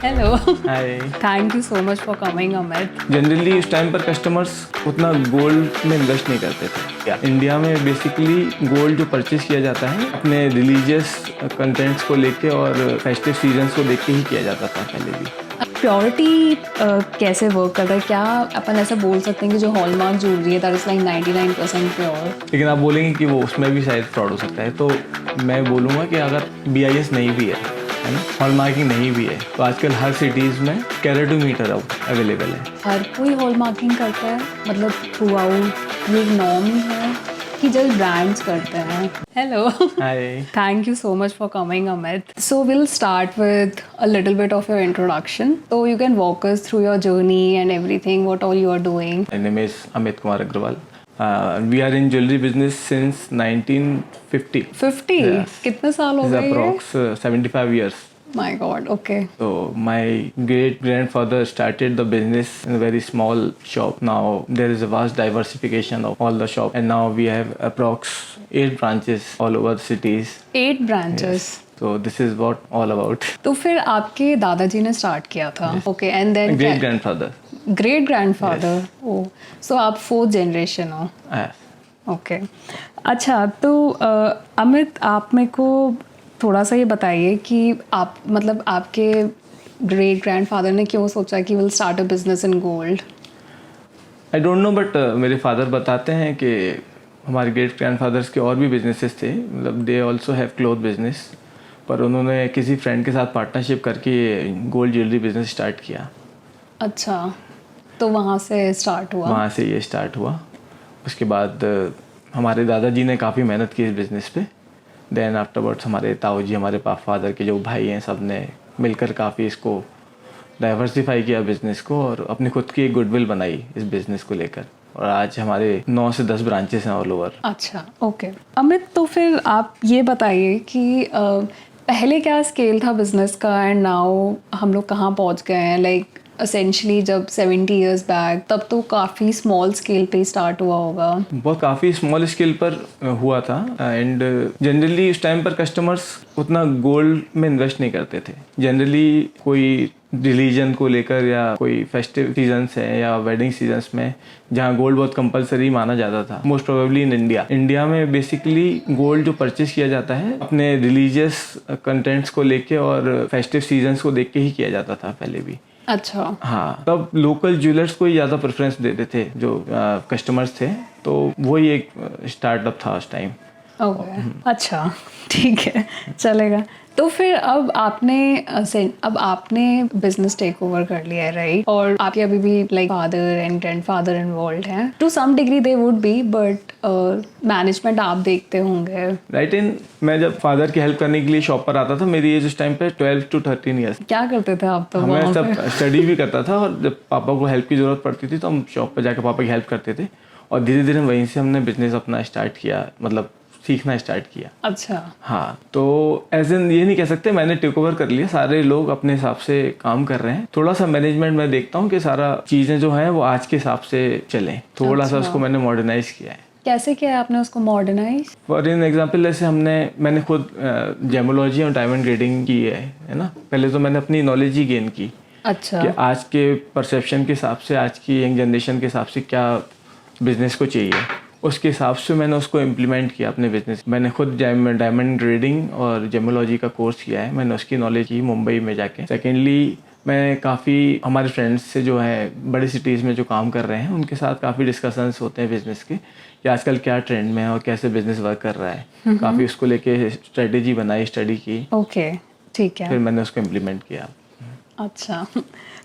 Hello, hi. Thank you so much for coming Amit. Generally उस time पर customers उतना gold में इन्वेस्ट नहीं करते थे। इंडिया में बेसिकली गोल्ड जो परचेज किया जाता है अपने रिलीजियस कंटेंट्स को लेके और फेस्टिव सीजन्स को देख के ही किया जाता था पहले भी। प्योरिटी कैसे वर्क करता है? क्या अपन ऐसा बोल सकते हैं कि जो हॉलमार्क ज्वेलरी है दैट इज लाइक 99% प्योर? लेकिन आप बोलेंगे कि वो उसमें भी शायद फ्रॉड हो सकता है, तो मैं बोलूँगा कि अगर BIS नहीं भी है ना, हॉलमार्किंग नहीं भी है, तो आजकल हर सिटीज़ में कैरेटोमीटर अवेलेबल है। हर कोई हॉलमार्किंग करता है, मतलब थ्रू आउट ये नॉर्म है कि जस्ट ब्रांड्स करते हैं? Hello, hi. thank you so much for coming, Amit. So we'll start with a little bit of your introduction. So you can walk us through your journey and everything, what all you are doing. My name is Amit Kumar Agrawal. We are in jewelry business since 1950. 50? Yes. कितने साल हो It's गए? approx 75 years. My God, okay. So my great grandfather started the business in a very small shop. Now there is a vast diversification of all the shop, and now we have approx 8 branches all over the cities. 8 branches. So this is what all about. तो फिर आपके दादाजी ने start किया था, okay, and then Great grandfather. Great grandfather, oh, so आप 4th generation हो, okay. अच्छा, तो अमित, आप मेरे को थोड़ा सा ये बताइए कि आप मतलब आपके ग्रेट ग्रैंडफादर ने क्यों सोचा कि will start a business in gold? I don't no, but मेरे फादर बताते हैं कि हमारे ग्रेट ग्रैंडफादर्स के और भी बिजनेसेस थे, मतलब they also have cloth business, पर उन्होंने किसी फ्रेंड के साथ पार्टनरशिप करके गोल्ड ज्वेलरी बिजनेस स्टार्ट किया। अच्छा, तो वहाँ से स्टार्ट हुआ? वहाँ से ये स्टार्ट हुआ। उसके बाद हमारे दादाजी ने काफ़ी मेहनत की इस बिज़नेस पे। देन आफ्टरवर्ड्स हमारे ताऊ जी, हमारे फादर के जो भाई हैं, सब ने मिलकर काफ़ी इसको डाइवर्सिफाई किया बिज़नेस को, और अपनी खुद की एक गुडविल बनाई इस बिज़नेस को लेकर, और आज हमारे 9 से 10 ब्रांचेस हैं ऑल ओवर। अच्छा, ओके। अमित, तो फिर आप ये बताइए कि पहले क्या स्केल था बिजनेस का एंड नाउ हम लोग कहाँ पहुँच गए हैं? लाइक एसेंशली जब 70 इयर्स बैक, तब तो काफ़ी स्मॉल स्केल पे स्टार्ट हुआ होगा। बहुत काफ़ी स्मॉल स्केल पर हुआ था, एंड जनरली उस टाइम पर कस्टमर्स उतना गोल्ड में इन्वेस्ट नहीं करते थे। जनरली कोई रिलीजन को लेकर या कोई फेस्टिव सीजन्स है या वेडिंग सीजन्स में जहाँ गोल्ड बहुत कंपलसरी माना जाता था, मोस्ट प्रोबेबली इन इंडिया में बेसिकली गोल्ड जो परचेज किया जाता है अपने रिलीजियस कंटेंट्स को लेके और फेस्टिव सीजन्स को देख के ही किया जाता था पहले भी। अच्छा, हाँ, तब लोकल ज्वेलर्स को ही ज़्यादा प्रेफरेंस देते थे जो कस्टमर्स थे, तो वही एक स्टार्टअप था उस टाइम। ओके, अच्छा, ठीक है, चलेगा। तो फिर अब आपने बिजनेस टेक ओवर कर लिया है, राइट? और आपके अभी भी like father and grandfather involve हैं, to some degree they would be, but management आप देखते होंगे, राइट। इन मैं जब फादर की हेल्प करने के लिए शॉप पर आता था, मेरी एज उस टाइम पे 12 to 13 ईयर्स। क्या करते थे आप तो मैं वहाँ सब पे? स्टडी भी करता था, और जब पापा को हेल्प की ज़रूरत पड़ती थी तो हम शॉप पर जाकर पापा की हेल्प करते थे, और धीरे धीरे वहीं से हमने बिजनेस अपना स्टार्ट किया, मतलब सीखना स्टार्ट किया। अच्छा, हाँ, तो एज इन ये नहीं कह सकते मैंने टेक ओवर कर लिया, सारे लोग अपने हिसाब से काम कर रहे हैं। थोड़ा सा मैनेजमेंट मैं देखता हूँ कि सारा चीज़ें जो हैं वो आज के हिसाब से चलें, थोड़ा सा उसको मैंने मॉडर्नाइज किया है। कैसे किया है आपने उसको मॉडर्नाइज? फॉर इन एग्जाम्पल, जैसे मैंने खुद जेमोलॉजी और डायमंड ग्रेडिंग की है ना। पहले तो मैंने अपनी नॉलेज ही गेन की अच्छा, कि आज के परसेप्शन के हिसाब से, आज की यंग जनरेशन के हिसाब से क्या बिजनेस को चाहिए, उसके हिसाब से मैंने उसको इम्प्लीमेंट किया अपने बिजनेस। मैंने खुद डायमंड ग्रेडिंग और जेमोलॉजी का कोर्स किया है, मैंने उसकी नॉलेज की मुंबई में जाके। सेकेंडली, मैं काफ़ी हमारे फ्रेंड्स से जो है बड़ी सिटीज़ में जो काम कर रहे हैं उनके साथ काफ़ी डिस्कशंस होते हैं बिजनेस के, कि आजकल क्या ट्रेंड में है और कैसे बिजनेस वर्क कर रहा है। काफ़ी उसको लेके स्ट्रेटेजी बनाई, स्टडी की, ओके, ठीक है, फिर मैंने उसको इम्प्लीमेंट किया। अच्छा।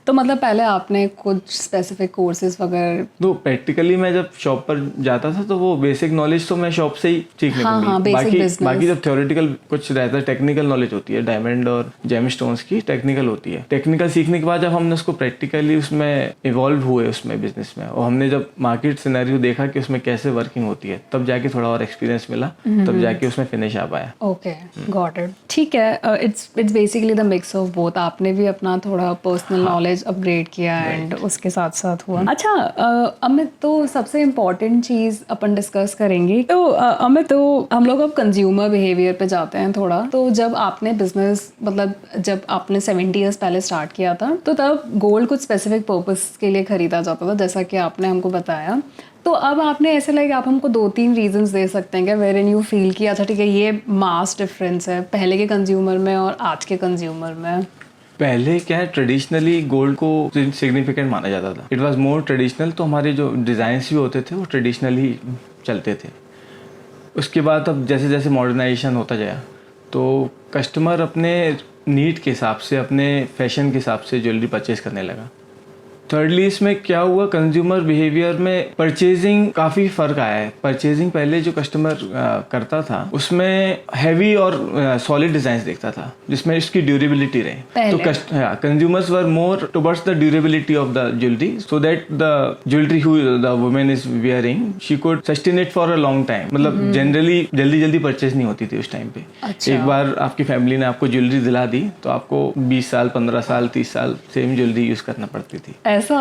तो मतलब पहले आपने कुछ स्पेसिफिक कोर्सेज वगैरह? तो प्रैक्टिकली मैं जब शॉप पर जाता था तो वो बेसिक नॉलेज तो मैं शॉप से ही सीखने को मिली। हाँ, बाकी जब थ्योरेटिकल कुछ रहता है, टेक्निकल नॉलेज होती है, डायमंड और जेम स्टोन्स की टेक्निकल होती है। टेक्निकल सीखने के बाद जब हमने उसको प्रैक्टिकली उसमें इवॉल्व हुए उसमें बिजनेस में, और हमने जब मार्केट सिनेरियो देखा कि उसमें कैसे वर्किंग होती है, तब जाके थोड़ा और एक्सपीरियंस मिला, तब जाके उसमें फिनिश आ पाया। ओके, गॉट इट, ठीक है। It's basically the mix of both. आपने भी अपना थोड़ा पर्सनल नॉलेज अपग्रेड किया एंड उसके साथ साथ हुआ। अच्छा अमित, तो सबसे इम्पोर्टेंट चीज़ अपन डिस्कस करेंगे। तो अमित, तो हम लोग अब कंज्यूमर बिहेवियर पे जाते हैं थोड़ा। तो जब आपने बिजनेस मतलब जब आपने 70 ईयर्स पहले स्टार्ट किया था तो तब गोल्ड कुछ स्पेसिफिक पर्पस के लिए खरीदा जाता था, जैसा कि आपने हमको बताया। तो अब आपने ऐसे लाइक आप हमको 2-3 रीजंस दे सकते हैं क्या वेर इन यू फील कि अच्छा ठीक है ये मास डिफरेंस है पहले के कंज्यूमर में और आज के कंज्यूमर में? पहले क्या है, ट्रेडिशनली गोल्ड को सिग्निफिकेंट माना जाता था। इट वाज मोर ट्रेडिशनल, तो हमारे जो डिज़ाइंस भी होते थे वो ट्रेडिशनल ही चलते थे। उसके बाद अब जैसे जैसे मॉडर्नाइजेशन होता गया तो कस्टमर अपने नीड के हिसाब से, अपने फैशन के हिसाब से ज्वेलरी परचेज करने लगा। थर्डली इसमें क्या हुआ, कंज्यूमर बिहेवियर में परचेजिंग काफ़ी फ़र्क आया है। परचेजिंग पहले जो कस्टमर करता था उसमें हैवी और सॉलिड डिज़ाइंस देखता था जिसमें इसकी ड्यूरेबिलिटी रहे। तो consumers were more towards the durability of the jewellery, so that the jewellery who the women is wearing she could sustain it for a long time. मतलब जनरली जल्दी जल्दी परचेज नहीं होती थी उस टाइम पे। अच्छा। एक बार आपकी फैमिली ने आपको ज्वेलरी दिला दी तो आपको 20 साल, 15 साल, 30 साल सेम ज्वेलरी यूज़ करना पड़ती थी। ऐसा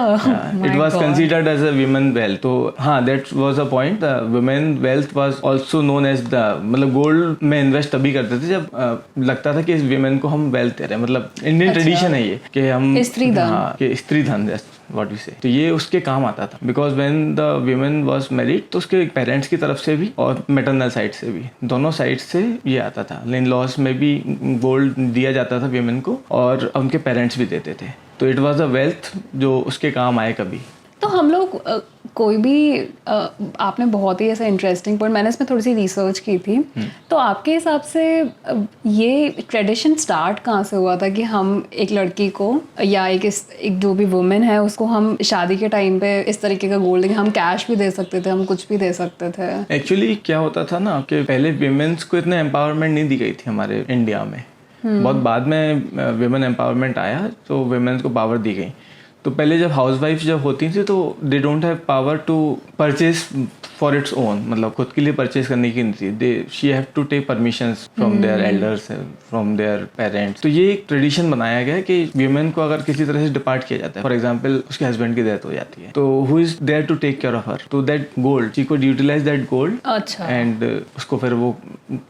it was considered as a women wealth. तो हाँ, that was a point. The women wealth was also known as the, मतलब गोल्ड में इन्वेस्ट तभी करते थे जब लगता था कि इस विमेन को हम वेल्थ दे रहे हैं। मतलब इंडियन ट्रेडिशन है ये कि हम स्त्री धन, हाँ कि स्त्री धन व्हाट वी से, तो ये उसके काम आता था। Because when the women was married तो उसके पेरेंट्स की तरफ से भी और मैटरनल साइड से भी, दोनों साइड से ये आता था। इन लॉज में भी गोल्ड दिया जाता था विमेन को और उनके पेरेंट्स भी देते थे। तो इट वाज अ वेल्थ जो उसके काम आए कभी। तो हम लोग कोई भी आपने बहुत ही ऐसा इंटरेस्टिंग पॉइंट, मैंने इसमें थोड़ी सी रिसर्च की थी। तो आपके हिसाब से ये ट्रेडिशन स्टार्ट कहाँ से हुआ था कि हम एक लड़की को या एक जो भी वुमेन है उसको हम शादी के टाइम पे इस तरीके का गोल्ड, हम कैश भी दे सकते थे, हम कुछ भी दे सकते थे? एक्चुअली क्या होता था ना कि पहले विमेन्स को इतना एम्पावरमेंट नहीं दी गई थी हमारे इंडिया में। बहुत बाद में विमेन एम्पावरमेंट आया तो विमेन्स को पावर दी गई। तो पहले जब हाउसवाइफ जब होती थी तो they don't have power to purchase for its own, मतलब खुद के लिए परचेज करने की नहीं थी। They she have to take permissions from their elders, from their parents. तो ये एक ट्रेडिशन बनाया गया है कि वीमेन को अगर किसी तरह से डिपार्ट किया जाता है, फॉर एग्जाम्पल उसके हस्बैंड की डेथ हो जाती है, तो who is there to take care of her, तो that gold she could utilise that gold. अच्छा। एंड उसको फिर वो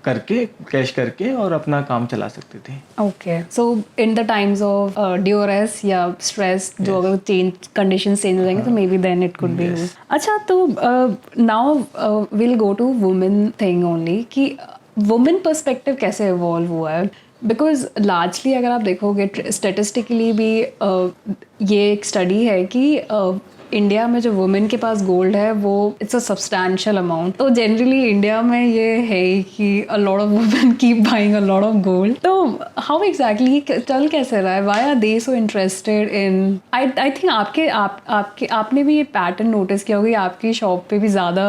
करके कैश करके और अपना काम चला सकते थे। Okay, so in the times of duress या स्ट्रेस जो अगर चेंज कंडीशन चेंज हो जाएंगे तो may be then it could be. अच्छा, तो now will go to women thing only कि वुमेन पर्सपेक्टिव कैसे इवॉल्व हुआ है। बिकॉज लार्जली अगर आप देखोगे स्टेटिस्टिकली भी ये एक स्टडी है कि इंडिया में जो वुमेन के पास गोल्ड है वो इट्स अ सब्सटैंशियल अमाउंट। तो जनरली इंडिया में ये है कि a lot of women keep buying a lot of gold. तो हाउ एग्जैक्टली चल कैसे रहा है? Why are they so interested in? I think आपने भी ये पैटर्न नोटिस किया होगा कि आपकी शॉप पे भी ज़्यादा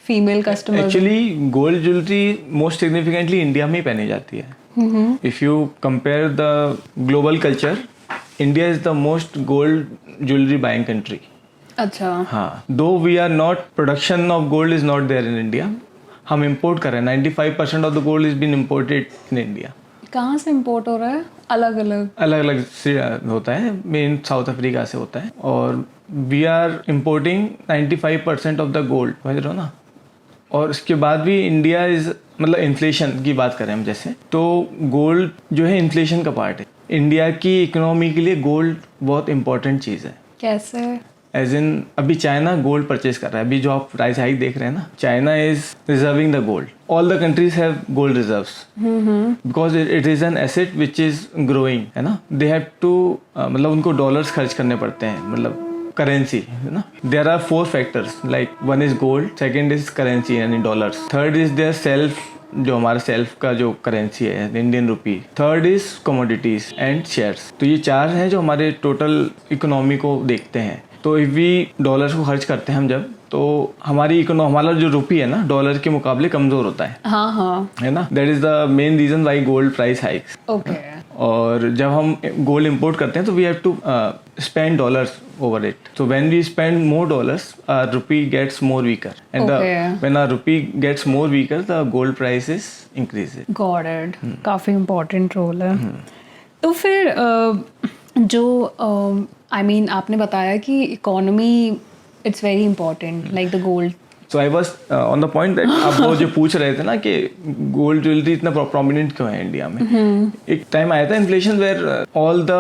female customer. Actually gold jewellery most significantly India में ही पहनी जाती है। If you compare the global culture, India is the most gold jewellery buying country. अच्छा। हाँ, though we are not, production of gold is not there in India. हम import कर रहे हैं। 95% of the gold is been imported in India. कहाँ से import हो रहा है? अलग अलग से होता है, मेन साउथ अफ्रीका से होता है। और we are importing 95% of the gold, समझ रहे हो ना। और इसके बाद भी इंडिया इज, मतलब इन्फ्लेशन की बात करें हम जैसे, तो गोल्ड जो है इन्फ्लेशन का पार्ट है। इंडिया की इकोनॉमी के लिए गोल्ड बहुत इंपॉर्टेंट चीज़ है। कैसे? एज इन अभी चाइना गोल्ड परचेज कर रहा है। अभी जो आप प्राइस हाइक देख रहे हैं ना, China is reserving the gold. All the countries have gold reserves because it is an asset which is growing, है ना। दे हैव टू, मतलब उनको डॉलर्स खर्च करने पड़ते हैं, मतलब करेंसी, है ना। There are 4 factors, like one is gold, second is currency यानी dollars, third is their self, जो हमारा सेल्फ का जो करेंसी है Indian rupee, third is commodities and shares. तो ये 4 हैं जो हमारे टोटल इकोनॉमी को देखते हैं। तो इफ वी डॉलर्स को खर्च करते हैं हम जब, तो हमारी हमारा जो रुपी है ना डॉलर के मुकाबले कमजोर होता है। हाँ हाँ, है ना। That is the main reason why gold price hikes. Okay. और जब हम गोल्ड इंपोर्ट करते हैं तो we have to spend dollars over it. So when we spend more dollars, rupee gets more weaker, and when our rupee gets more weaker, the gold price is increased. Got it. काफी important role है। तो फिर जो I mean आपने बताया कि economy it's very important like the gold. So I was on the point that आप वो जो पूछ रहे थे ना कि गोल्ड ज्वेलरी इतना प्रोमिनेंट क्यों है इंडिया में. एक टाइम आया था inflation where all the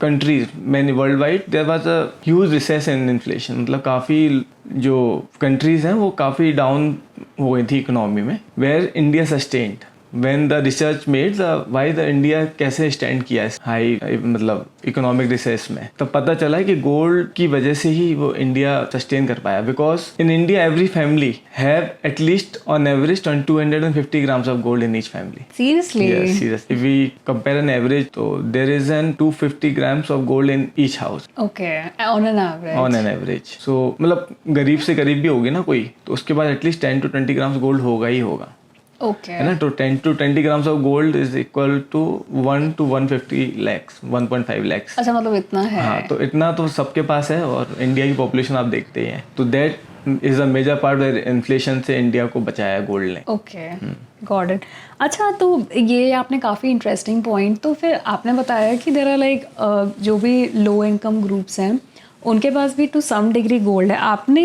countries many worldwide there was a huge recess in inflation. मतलब काफ़ी जो कंट्रीज हैं वो काफ़ी डाउन हो गई थी इकोनॉमी में. Where India sustained when the research made the why the India कैसे स्टैंड किया है हाई मतलब इकोनॉमिक रिसेस में, तब पता चला है कि गोल्ड की वजह से ही वो इंडिया सस्टेन कर पाया. Because in India every family have at least on average 250 grams of gold in each family. Seriously? Yes, serious. If we compare an average, तो there is an 250 grams of gold in each house. Okay, on an average. On an average. So मतलब गरीब से गरीब भी होगी ना कोई, तो उसके बाद एटलीस्ट 10 to 20 grams गोल्ड होगा ही होगा. Okay. है ना. तो 10 to 20 grams of gold is equal to 1 to 150 lakhs, 1.5 lakhs. अच्छा मतलब इतना है. हाँ, तो इतना तो सबके पास है और इंडिया की पॉपुलेशन आप देखते ही हैं. तो that is a major part where inflation से इंडिया को बचाया गोल्ड ने. Okay, got it. अच्छा, तो ये आपने काफ़ी इंटरेस्टिंग पॉइंट. तो फिर आपने बताया कि देयर आर लाइक जो भी लो इनकम ग्रुप्स हैं उनके पास भी टू सम डिग्री गोल्ड है. आपने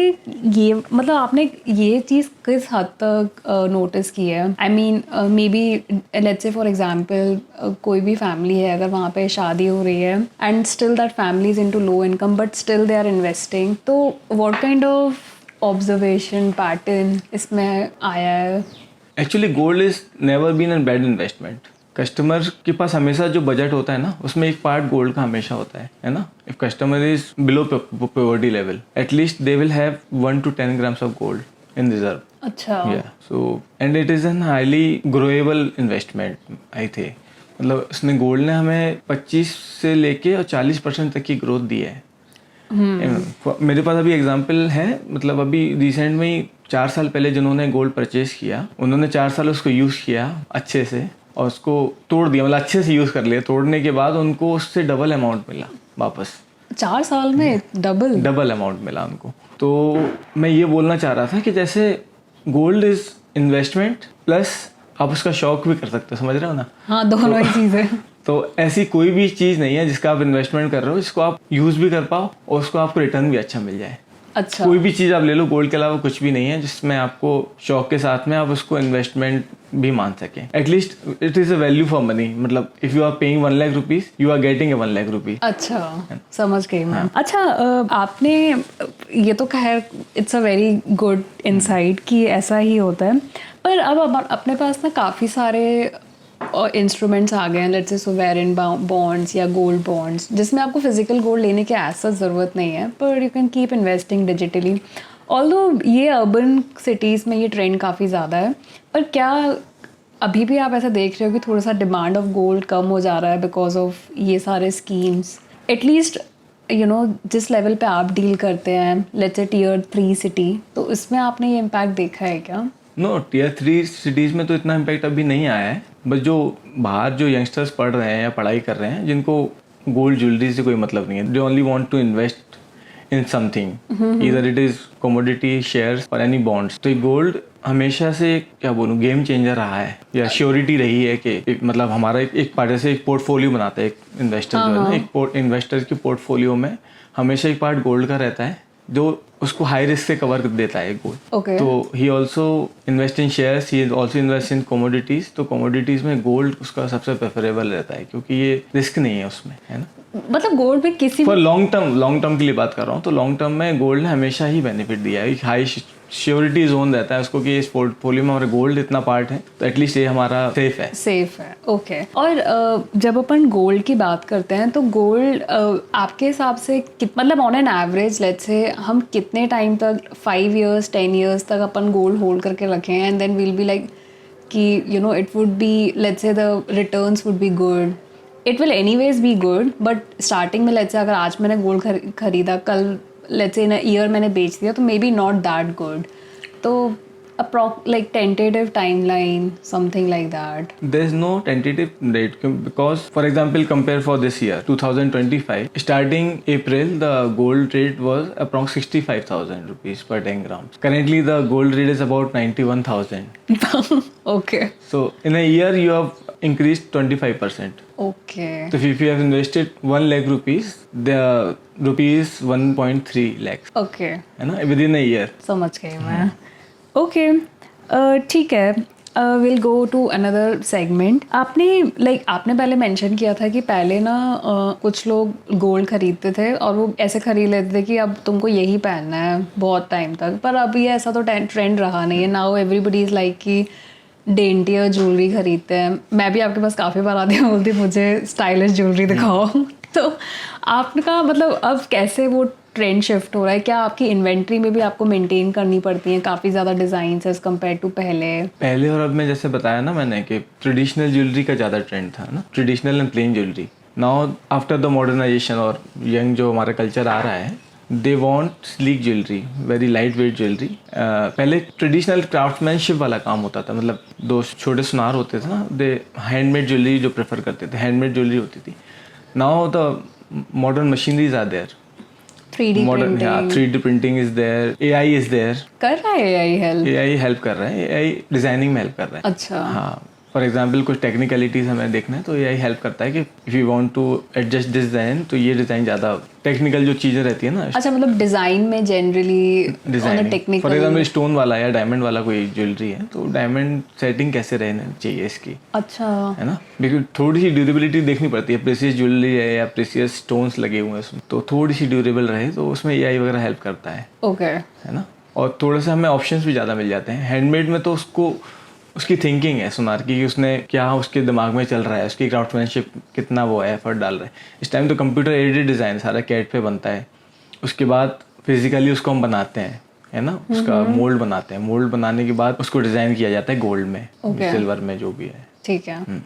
ये मतलब आपने ये चीज़ किस हद तक नोटिस की है? I mean may be let's से फॉर एग्जांपल कोई भी फैमिली है, अगर वहाँ पे शादी हो रही है and still that family is into low income but still they are investing, तो what kind of observation pattern इसमें आया है? Actually gold is never been an bad investment. Customer के पास हमेशा जो बजट होता है ना उसमें एक पार्ट गोल्ड का हमेशा होता है ना. If customer is below poverty level at least they will have 1 to 10 grams of gold in reserve. अच्छा. So and it is an highly growable investment I थे. मतलब उसने गोल्ड ने हमें 25 से लेके और 40% तक की ग्रोथ दी है. मेरे पास अभी एग्जांपल है. मतलब अभी रिसेंट में ही 4 साल पहले जिन्होंने गोल्ड परचेज किया उन्होंने 4 साल उसको यूज़ किया अच्छे से और उसको तोड़ दिया. मतलब अच्छे से यूज़ कर लिया. तोड़ने के बाद उनको उससे डबल अमाउंट मिला वापस. 4 साल में डबल अमाउंट मिला उनको. तो मैं ये बोलना चाह रहा था कि जैसे गोल्ड इज इन्वेस्टमेंट प्लस आप उसका शौक भी कर सकते हो. समझ रहे हो ना? हाँ, दोनों ही चीज़ें. तो ऐसी कोई भी चीज़ नहीं है जिसका आप इन्वेस्टमेंट कर रहे हो जिसको आप यूज़ भी कर पाओ और उसको आपको रिटर्न भी अच्छा मिल जाए. अच्छा. कोई भी चीज़ आप ले लो, गोल्ड के अलावा कुछ भी नहीं है जिसमें आपको शौक के साथ में आप उसको इन्वेस्टमेंट भी मान सकें. At least it is a value for money. मतलब if you are paying 1 lakh rupees you are getting a 1 lakh rupees. अच्छा, समझ गई मैं. अच्छा, आपने ये तो खैर it's a very good insight कि ऐसा ही होता है. पर अब अपने पास ना काफ़ी सारे इंस्ट्रूमेंट्स आ गए हैं, लेट्स से सोवेरियन बॉन्ड्स या गोल्ड बॉन्ड्स, जिसमें आपको फिजिकल गोल्ड लेने की ऐसा ज़रूरत नहीं है पर you can keep investing digitally. Although ये अर्बन सिटीज़ में ये ट्रेंड काफ़ी ज़्यादा है, पर क्या अभी भी आप ऐसा देख रहे हो कि थोड़ा सा डिमांड ऑफ गोल्ड कम हो जा रहा है बिकॉज ऑफ ये सारे स्कीम्स? एटलीस्ट यू नो जिस लेवल पे आप डील करते हैं, लेट्स से Tier 3 सिटी, तो इसमें आपने ये इम्पैक्ट देखा है क्या? नो, Tier 3 सिटीज़ में तो इतना इम्पैक्ट अभी नहीं आया है. बस जो बाहर जो यंगस्टर्स पढ़ रहे हैं या पढ़ाई कर रहे हैं जिनको गोल्ड ज्वेलरी से कोई मतलब नहीं है, they only want to invest in something, either it is commodity, shares और एनी बॉन्ड्स. तो गोल्ड हमेशा से क्या बोलूँ गेम चेंजर रहा है या श्योरिटी रही है कि मतलब हमारा एक पार्ट से एक पोर्टफोलियो बनाता है एक इन्वेस्टर जो है ना. एक इन्वेस्टर के पोर्टफोलियो में हमेशा एक पार्ट गोल्ड का रहता है जो उसको हाई रिस्क से कवर देता है गोल्ड. Okay. तो he also invest in shares, he also invest in commodities. तो कमोडिटीज में गोल्ड उसका सबसे प्रेफरेबल रहता है क्योंकि ये रिस्क नहीं है उसमें, है ना. मतलब गोल्ड में किसी फॉर लॉन्ग टर्म के लिए बात कर रहा हूँ तो लॉन्ग टर्म में गोल्ड ने हमेशा ही बेनिफिट दिया है. एक हाई श्योरिटी जोन रहता है उसको कि इस पोर्टफोलियो में हमारे गोल्ड इतना पार्ट है तो एटलीस्ट ये हमारा सेफ है. ओके. और जब अपन गोल्ड की बात करते हैं तो गोल्ड आपके हिसाब से मतलब on an average let's say हम कितने टाइम तक 5 years 10 years तक अपन गोल्ड होल्ड करके रखें and then will be like कि you know it would be let's say the returns would be good. It will anyways be good but starting में let's say अगर आज मैंने gold खरीदा, कल let's say in a year मैंने बेच दिया तो may B not that good. तो like tentative timeline, something like that? There is no tentative date because, for example, compare for this year 2025, starting April the gold rate was approx 65,000 rupees per 10 grams. Currently the gold rate is about 91,000. Okay. So in a year you have increased 25%. Okay So if you have invested 1 lakh rupees, the rupees 1.3 lakhs, okay है ना, within a year. समझ गई मैं okay ठीक है will go to another segment आपने पहले mention किया था कि पहले ना कुछ लोग गोल्ड खरीदते थे और वो ऐसे खरीद लेते थे कि अब तुमको यही पहनना है बहुत टाइम तक, पर अभी ऐसा तो ट्रेंड रहा नहीं है. नाउ एवरीबडी इज़ लाइक कि डेंटियर ज्वेलरी खरीदते हैं. मैं भी आपके पास काफ़ी बार आती हूँ, बोलती मुझे स्टाइलिश ज्वेलरी दिखाओ. तो आपका मतलब अब कैसे वो ट्रेंड शिफ्ट हो रहा है? क्या आपकी इन्वेंट्री में भी आपको मेंटेन करनी पड़ती है काफ़ी ज़्यादा डिज़ाइंस एज कम्पेयर टू पहले और अब मैं जैसे बताया ना मैंने कि ट्रेडिशनल ज्वेलरी का ज़्यादा ट्रेंड था ना, traditional and plain jewellery. Now after the modernisation और यंग जो हमारा कल्चर आ रहा है, they want sleek jewellery, very light weight jewellery. पहले ट्रेडिशनल क्राफ्टमैनशिप वाला काम होता था, मतलब दो छोटे सुनार होते थे ना, दे हैंडमेड ज्वेलरी जो प्रेफर करते थे, हैंडमेड ज्वेलरी होती थी. Now the modern machineries are there, 3D modern printing 3D printing is there, AI is there. कर रहा है AI हेल्प? AI हेल्प कर रहा है, AI डिजाइनिंग में हेल्प कर रहा है. अच्छा हाँ, फॉर एग्जाम्पल कुछ टेक्निकलिटीज हमें देखना है तो AI हेल्प करता है कि if you want to adjust this design, तो ये डिज़ाइन ज़्यादा टेक्निकल जो चीज़ें रहती है ना, अच्छा मतलब डिज़ाइन में generally design technical for example stone वाला या डायमंड वाला कोई ज्वेलरी है, तो डायमंड सेटिंग कैसे रहना चाहिए इसकी, अच्छा है ना, बिकॉज थोड़ी सी ड्यूरेबिलिटी देखनी पड़ती है. प्रेसियस ज्वेलरी है या प्रेसियस स्टोन्स लगे हुए हैं उसमें, तो थोड़ी सी ड्यूरेबल रहे, तो उसमें AI वगैरह हेल्प करता है, ओके है ना. और थोड़ा सा हमें ऑप्शंस भी ज़्यादा मिल जाते हैं. हैंडमेड में तो उसको उसकी थिंकिंग है सुनार की कि उसने क्या उसके दिमाग में चल रहा है, उसकी क्राफ्टमैनशिप कितना वो है, एफर्ट डाल रहा है. इस टाइम तो कंप्यूटर एडेड डिज़ाइन सारा कैड पे बनता है, उसके बाद फिजिकली उसको हम बनाते हैं, है ना, उसका मोल्ड बनाते हैं, मोल्ड बनाने के बाद उसको डिज़ाइन किया जाता है गोल्ड में, सिल्वर में, जो भी है. ठीक है.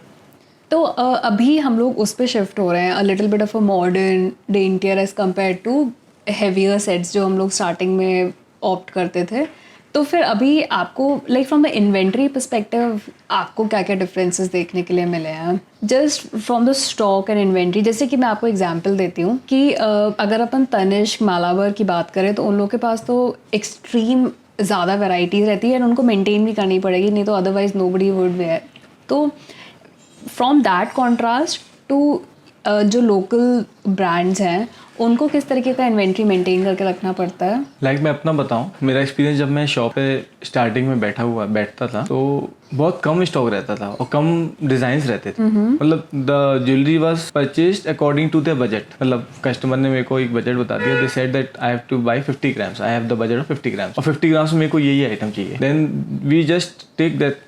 तो अभी हम लोग उस पे शिफ्ट हो रहे हैं, a little bit of a modern daintier as compare to heavier sets जो हम लोग स्टार्टिंग में ऑप्ट करते थे. तो फिर अभी आपको like from the inventory perspective आपको क्या क्या डिफरेंसेस देखने के लिए मिले हैं just from the stock and inventory? जैसे कि मैं आपको एग्जांपल देती हूँ कि अगर अपन तनिष्क मालावर की बात करें तो उन लोगों के पास तो एक्सट्रीम ज़्यादा वैरायटीज़ रहती है और उनको मेंटेन भी करनी पड़ेगी, नहीं तो अदरवाइज नोबडी वुड वेयर. तो फ्रॉम दैट कॉन्ट्रास्ट टू जो लोकल ब्रांड्स हैं उनको किस तरीके का इन्वेंट्री मेंटेन करके रखना पड़ता है? लाइक मैं अपना बताऊं, मेरा एक्सपीरियंस जब मैं शॉप पे स्टार्टिंग में बैठता था तो बहुत कम स्टॉक रहता था और कम डिजाइन्स रहते थे. मतलब the jewellery was purchased according to the budget. मतलब कस्टमर ने मेरे को एक बजट बता दिया, they said that I have to buy 50 grams, I have the budget of 50 grams, और 50 ग्राम्स में मेरे को यही आइटम चाहिए. Then we just take that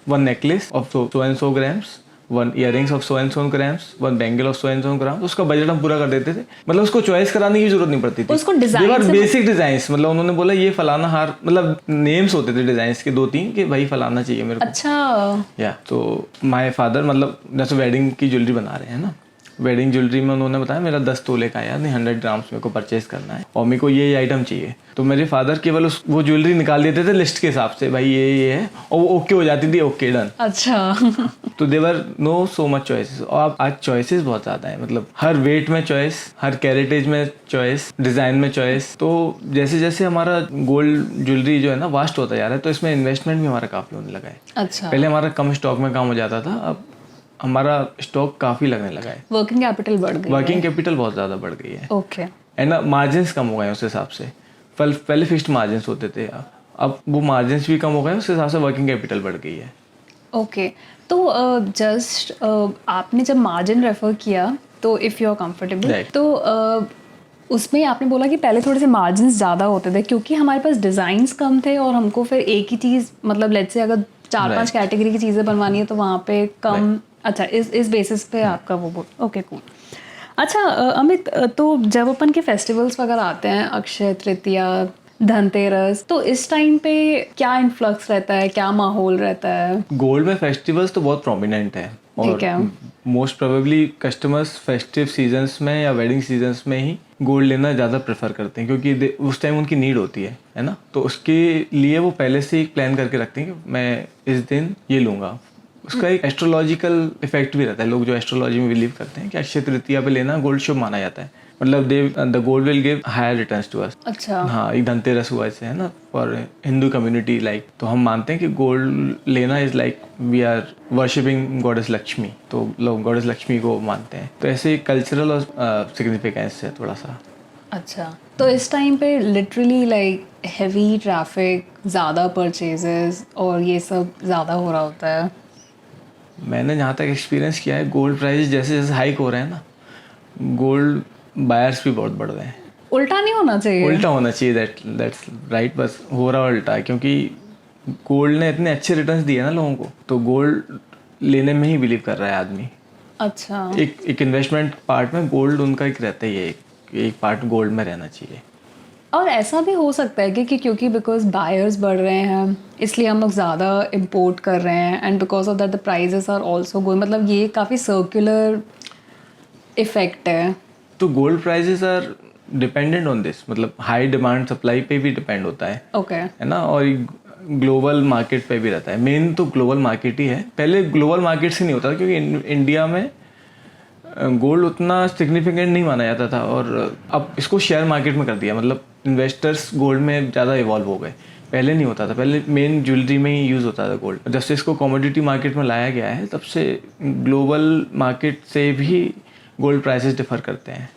one necklace of so and so grams, one earrings of so and so grams, one bangle of so and so grams. उसका budget हम पूरा कर देते थे. मतलब उसको चॉइस कराने की जरूरत नहीं पड़ती थी. उसको डिजाइन बेसिक डिजाइन्स, मतलब उन्होंने बोला ये फलाना हार, मतलब नेम्स होते थे डिजाइन्स के 2-3 कि भाई फलाना चाहिए मेरे को. अच्छा या तो माय फादर मतलब जैसे वेडिंग की ज्वेलरी बना रहे हैं ना, वेडिंग ज्वेलरी में उन्होंने बताया मेरा 10 तोले का यार नहीं 100 ग्राम्स मेरे को परचेज करना है और मेरे को ये आइटम चाहिए. तो मेरे फादर केवल वो ज्वेलरी निकाल देते थे लिस्ट के हिसाब से, भाई ये है, और वो ओके हो जाती थी, ओके डन. अच्छा तो देवर नो सो मच चॉइसेस. और आज चॉइसेस बहुत ज़्यादा है, मतलब हर वेट में चॉइस, हर कैरेटेज में चॉइस, डिज़ाइन में चॉइस. तो जैसे जैसे हमारा गोल्ड ज्वेलरी जो है ना वास्ट होता जा रहा है, तो इसमें इन्वेस्टमेंट भी हमारा काफ़ी होने लगा है. अच्छा पहले हमारा कम स्टॉक में काम हो जाता था, अब हमारा स्टॉक काफ़ी लगने लगा है. वर्किंग कैपिटल बढ़ गई. वर्किंग कैपिटल बहुत ज़्यादा बढ़ गई है. ओके एंड मार्जिन्स कम हो गए उस हिसाब से. पहले फिक्स्ड मार्जिन्स होते थे, अब वो मार्जिन्स भी कम हो गए, उस हिसाब से वर्किंग कैपिटल बढ़ गई है. ओके तो जस्ट आपने जब मार्जिन रेफर किया तो इफ़ यू आर कंफर्टेबल तो उसमें आपने बोला कि पहले थोड़े से मार्जिन ज़्यादा होते थे क्योंकि हमारे पास डिज़ाइंस कम थे और हमको फिर एक ही चीज़, मतलब लेट्स से अगर 4-5 कैटेगरी की चीज़ें बनवानी है तो वहाँ पे कम. अच्छा इस बेसिस पे आपका वो बोल. Okay cool. अच्छा अमित, तो जब अपन के फेस्टिवल्स वगैरह आते हैं, अक्षय तृतीया, धनतेरस, तो इस टाइम पे क्या इन्फ्लक्स रहता है, क्या माहौल रहता है? गोल्ड में फेस्टिवल्स तो बहुत प्रोमिनेंट है और most probably customers festive seasons में या वेडिंग सीजन्स में ही गोल्ड लेना ज़्यादा प्रेफर करते हैं क्योंकि उस टाइम उनकी नीड होती है ना. तो उसके लिए वो पहले से ही प्लान करके रखते हैं कि मैं इस दिन ये लूँगा, उसका एक एस्ट्रोलॉजिकल इफेक्ट भी रहता है। लोग जो एस्ट्रोलॉजी में बिलीव करते हैं कि अक्षय तृतीया पे लेना गोल्ड शुभ माना जाता है, मतलब the gold will give higher returns to us. अच्छा। हाँ, एक धनतेरस हुआ ऐसे है ना फॉर हिंदू कम्युनिटी, लाइक तो हम मानते हैं कि गोल्ड लेना is like we are worshipping goddess Lakshmi, तो लोग गॉडेस लक्ष्मी को मानते हैं। तो ऐसे कल्चरल और सिग्निफिकेंस है थोड़ा सा। अच्छा, तो इस टाइम पे लिटरली लाइक हैवी ट्रैफिक, ज़्यादा परचेजेस और ये सब ज़्यादा हो रहा होता है। मैंने जहाँ तक एक्सपीरियंस किया है, गोल्ड प्राइस जैसे जैसे हाइक हो रहे हैं ना, गोल्ड बायर्स भी बहुत बढ़ रहे हैं। उल्टा नहीं होना चाहिए। उल्टा होना चाहिए, दैट्स राइट, बस हो रहा उल्टा है, क्योंकि गोल्ड ने इतने अच्छे रिटर्न्स दिए ना लोगों को, तो गोल्ड लेने में ही बिलीव कर रहा है आदमी। अच्छा। एक इन्वेस्टमेंट पार्ट में गोल्ड उनका एक रहता ही है, एक पार्ट गोल्ड में रहना चाहिए। और ऐसा भी हो सकता है कि क्योंकि बिकॉज बायर्स बढ़ रहे हैं इसलिए हम लोग ज़्यादा इम्पोर्ट कर रहे हैं, and because of that the prices are also going, मतलब ये काफ़ी सर्कुलर इफेक्ट है। तो gold prices are dependent on this, मतलब हाई डिमांड सप्लाई पे भी डिपेंड होता है, ओके। है ना, और ग्लोबल मार्केट पे भी रहता है। मेन तो ग्लोबल मार्केट ही है। पहले ग्लोबल मार्केट से नहीं होता था, क्योंकि इंडिया में गोल्ड उतना सिग्निफिकेंट नहीं माना जाता था, और अब इसको शेयर मार्केट में कर दिया, मतलब इन्वेस्टर्स गोल्ड में ज़्यादा इवॉल्व हो गए। पहले नहीं होता था, पहले मेन ज्वेलरी में ही यूज़ होता था गोल्ड। जब से इसको कमोडिटी मार्केट में लाया गया है, तब से ग्लोबल मार्केट से भी गोल्ड प्राइसेस डिफर करते हैं।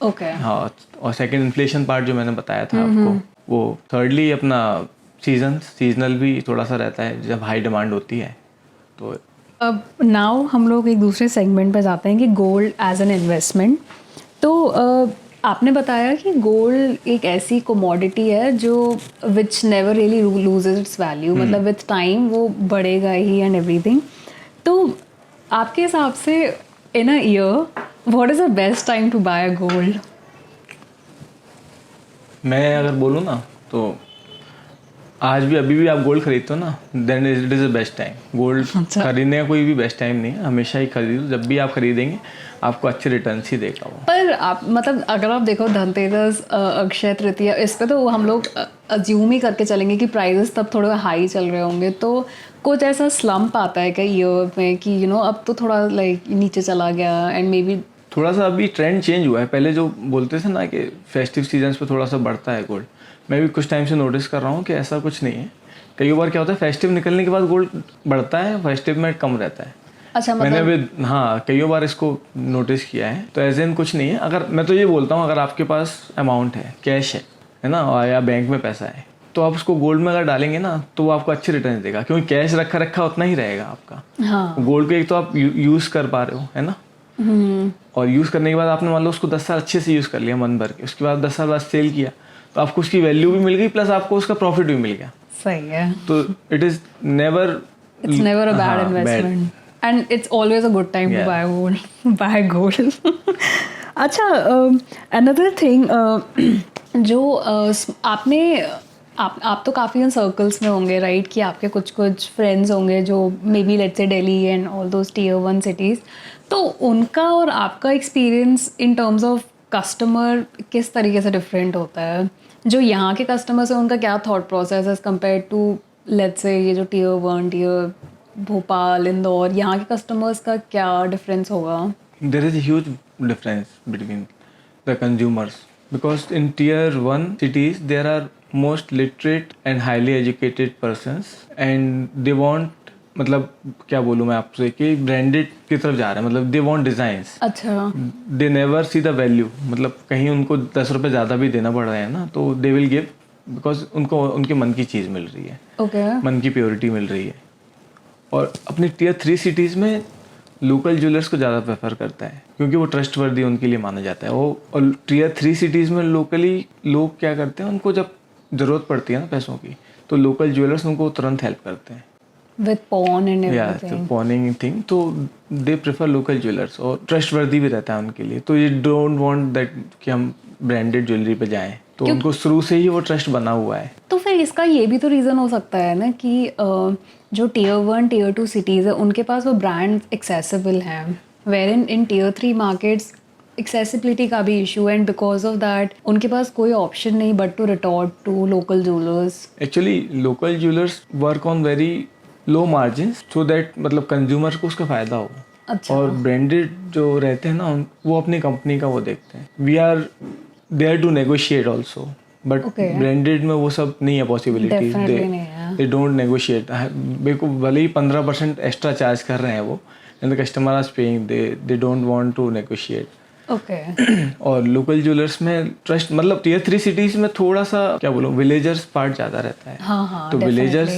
ओके। हाँ, और सेकंड इन्फ्लेशन पार्ट जो मैंने बताया था आपको, वो थर्डली अपना सीजनल भी थोड़ा सा रहता है जब हाई डिमांड होती है। तो अब नाउ हम लोग एक दूसरे सेगमेंट पे जाते हैं कि गोल्ड एज एन इन्वेस्टमेंट। तो आपने बताया कि गोल्ड एक ऐसी कमोडिटी है जो which never really loses its value, मतलब विथ टाइम वो बढ़ेगा ही एंड एवरीथिंग। तो आपके हिसाब से in a year what is the best time to buy a gold? मैं अगर बोलूँ ना, तो आज भी अभी भी आप गोल्ड खरीदते हो ना, then it is the best time. Gold अच्छा। खरीदने का कोई भी बेस्ट टाइम नहीं है, हमेशा ही खरीदो। जब भी आप खरीदेंगे आपको अच्छे रिटर्न्स ही देगा वो। पर आप मतलब अगर आप देखो धनतेरस, अक्षय तृतीया, इस पे तो हम लोग अज्यूम ही करके चलेंगे कि प्राइजेस तब थोड़े हाई चल रहे होंगे, तो कुछ ऐसा स्लम्प आता है क्या ईयर में कि अब तो थोड़ा लाइक नीचे चला गया एंड मे बी? थोड़ा सा अभी ट्रेंड चेंज हुआ है। पहले जो बोलते थे ना कि फेस्टिव सीजन्स पे थोड़ा सा बढ़ता है गोल्ड, मैं भी कुछ टाइम से नोटिस कर रहा हूँ कि ऐसा कुछ नहीं है। कई बार क्या होता है, फेस्टिव निकलने के बाद गोल्ड बढ़ता है, फेस्टिव में कम रहता है। अच्छा, मैंने मतलब भी हाँ कई बार इसको नोटिस किया है। तो एज इन कुछ नहीं है। अगर मैं तो ये बोलता हूँ, अगर आपके पास अमाउंट है, कैश है ना, और या बैंक में पैसा है, तो आप उसको गोल्ड में अगर डालेंगे ना, तो वो आपको अच्छे रिटर्न देगा, क्योंकि कैश रखा उतना ही रहेगा आपका। हाँ। गोल्ड को एक तो आप यूज़ कर पा रहे हो, है ना, और यूज़ करने के बाद आपने मान लो उसको 10 साल अच्छे से यूज़ कर लिया मन भर के, उसके बाद 10 साल बाद सेल किया, तो आपको उसकी वैल्यू भी मिल गई, प्लस आपको उसका प्रॉफिट भी मिल गया। सही है। तो it is never a bad investment and it's always a good time to Yeah. Buy gold. Buy gold. अच्छा, अनदर थिंग जो आपने आप तो काफ़ी उन सर्कल्स में होंगे राइट, कि आपके कुछ फ्रेंड्स होंगे जो मे be let's say Delhi and all those tier 1 cities, तो उनका और आपका experience in terms of customer किस तरीके से डिफरेंट होता है? जो यहाँ के कस्टमर्स हैं उनका क्या thought process as compare to let's say ये जो टियर 1, टियर भोपाल, इंदौर, यहाँ के कस्टमर्स का क्या डिफरेंस होगा? there is a huge difference between the consumers, because in tier 1 cities there are most literate and highly educated persons, and they want, मतलब क्या बोलूँ मैं आपसे, कि ब्रांडेड की तरफ जा रहे हैं, मतलब दे वांट डिज़ाइंस, अच्छा। They never see the value. मतलब कहीं उनको 10 रुपये ज़्यादा भी देना पड़ रहे हैं ना, तो दे विल गिव, बिकॉज उनको उनके मन की चीज़ मिल रही है, ओके। मन की प्योरिटी मिल रही है। और अपनी टियर 3 सिटीज़ में लोकल ज्वेलर्स को ज़्यादा प्रेफर करता है, क्योंकि वो ट्रस्टवर्दी उनके लिए माना जाता है वो। और टियर 3 सिटीज़ में लोकली लोग क्या करते हैं, उनको जब ज़रूरत पड़ती है ना पैसों की, तो लोकल ज्वेलर्स उनको तुरंत हेल्प करते हैं विद पॉन एंड या एवरीथिंग। पॉनिंग थिंग। तो दे प्रेफर लोकल ज्वेलर्स, और ट्रस्टवर्दी भी रहता है उनके लिए। तो ये डोंट वांट दैट कि हम ब्रांडेड ज्वेलरी पे जाएं, तो उनको शुरू से ही वो ट्रस्ट बना हुआ है। तो फिर इसका ये भी तो रीज़न हो सकता है ना कि जो टियर 1, टियर 2 सिटीज़ है उनके पास वो ब्रांड एक्सेसिबल हैं, where in tier 3 markets accessibility का भी इशू है, एंड बिकॉज ऑफ दैट उनके पास कोई ऑप्शन नहीं but to retort to local jewellers. Actually local jewellers work on very low margin so that मतलब कंज्यूमर को उसका फ़ायदा हो। अच्छा। और ब्रांडेड जो रहते हैं ना वो अपनी कंपनी का वो देखते हैं। We are there to negotiate also, but Okay. Branded में वो सब नहीं है पॉसिबिलिटी। Definitely नहीं है। They don't negotiate. मेरे को भले ही 15% एक्स्ट्रा चार्ज कर रहे हैं वो, and the customer are paying, they don't want to negotiate. Okay. और लोकल ज्वेलर्स में ट्रस्ट मतलब टियर 3 सिटीज़ में थोड़ा सा क्या बोलूँ, विलेजर्स पार्ट ज़्यादा रहता है। हाँ हाँ, तो villagers